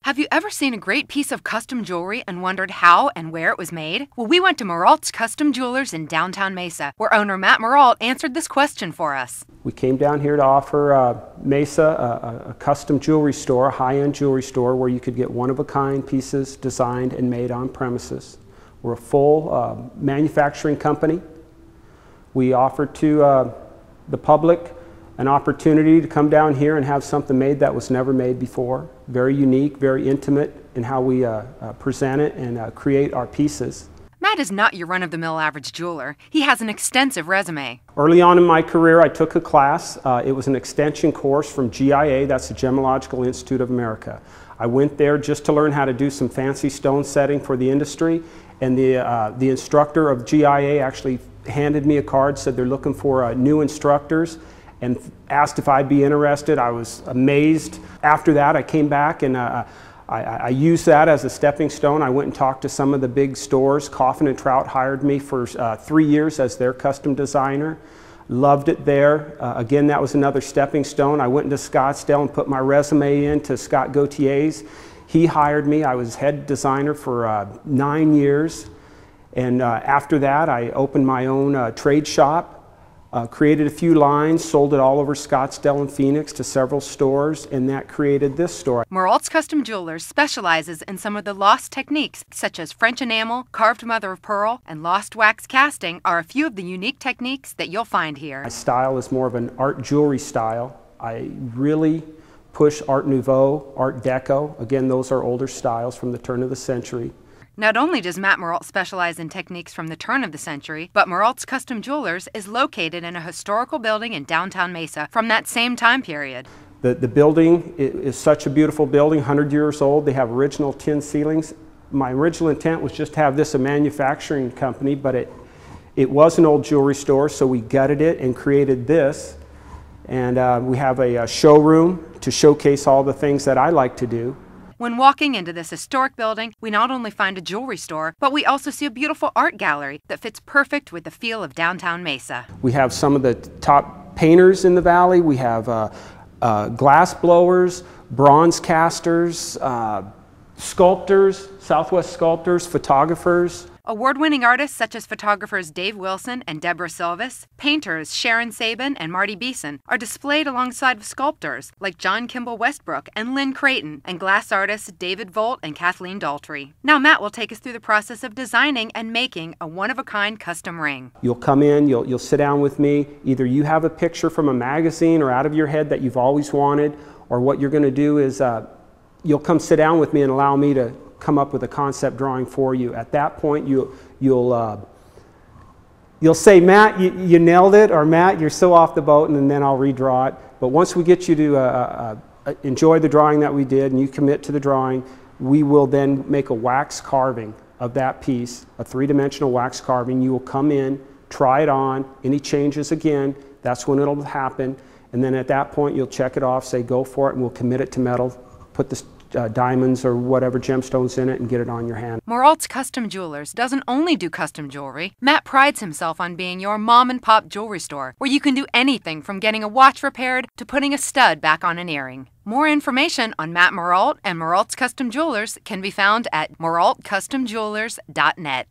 Have you ever seen a great piece of custom jewelry and wondered how and where it was made? Well, we went to Muralt's Custom Jewelers in downtown Mesa, where owner Matt Muralt answered this question for us. We came down here to offer Mesa a custom jewelry store, a high-end jewelry store where you could get one-of-a-kind pieces designed and made on premises. We're a full manufacturing company. We offer to the public an opportunity to come down here and have something made that was never made before. Very unique, very intimate in how we present it and create our pieces. Matt is not your run-of-the-mill average jeweler. He has an extensive resume. Early on in my career, I took a class. It was an extension course from GIA, that's the Gemological Institute of America. I went there just to learn how to do some fancy stone setting for the industry, and the instructor of GIA actually handed me a card, said they're looking for new instructors, and asked if I'd be interested. I was amazed. After that, I came back and I used that as a stepping stone. I went and talked to some of the big stores. Coffin and Trout hired me for 3 years as their custom designer. Loved it there. Again, that was another stepping stone. I went into Scottsdale and put my resume in to Scott Gautier's. He hired me. I was head designer for 9 years. And after that, I opened my own trade shop. Created a few lines, sold it all over Scottsdale and Phoenix to several stores, and that created this store. Muralt's Custom Jewelers specializes in some of the lost techniques, such as French enamel, carved mother of pearl, and lost wax casting are a few of the unique techniques that you'll find here. My style is more of an art jewelry style. I really push Art Nouveau, Art Deco. Again, those are older styles from the turn of the century. Not only does Matt Muralt specialize in techniques from the turn of the century, but Muralt's Custom Jewelers is located in a historical building in downtown Mesa from that same time period. The building is such a beautiful building, 100 years old. They have original tin ceilings. My original intent was just to have this a manufacturing company, but it was an old jewelry store, so we gutted it and created this. And we have a showroom to showcase all the things that I like to do. When walking into this historic building, we not only find a jewelry store, but we also see a beautiful art gallery that fits perfect with the feel of downtown Mesa. We have some of the top painters in the valley. We have glass blowers, bronze casters, sculptors, Southwest sculptors, photographers. Award-winning artists such as photographers Dave Wilson and Deborah Silvis, painters Sharon Sabin and Marty Beeson are displayed alongside of sculptors like John Kimball Westbrook and Lynn Creighton, and glass artists David Volt and Kathleen Daltrey. Now Matt will take us through the process of designing and making a one-of-a-kind custom ring. You'll come in, you'll sit down with me. Either you have a picture from a magazine or out of your head that you've always wanted, or what you're going to do is you'll come sit down with me and allow me to come up with a concept drawing for you. At that point, you'll say, Matt, you nailed it, or Matt, you're so off the boat, and then I'll redraw it. But once we get you to enjoy the drawing that we did and you commit to the drawing, we will then make a wax carving of that piece, a three-dimensional wax carving. You will come in, try it on, any changes again, that's when it'll happen. And then at that point, you'll check it off, say go for it, and we'll commit it to metal, put the diamonds or whatever gemstones in it and get it on your hand. Muralt's Custom Jewelers doesn't only do custom jewelry. Matt prides himself on being your mom and pop jewelry store, where you can do anything from getting a watch repaired to putting a stud back on an earring. More information on Matt Muralt and Muralt's Custom Jewelers can be found at muraltcustomjewelers.net.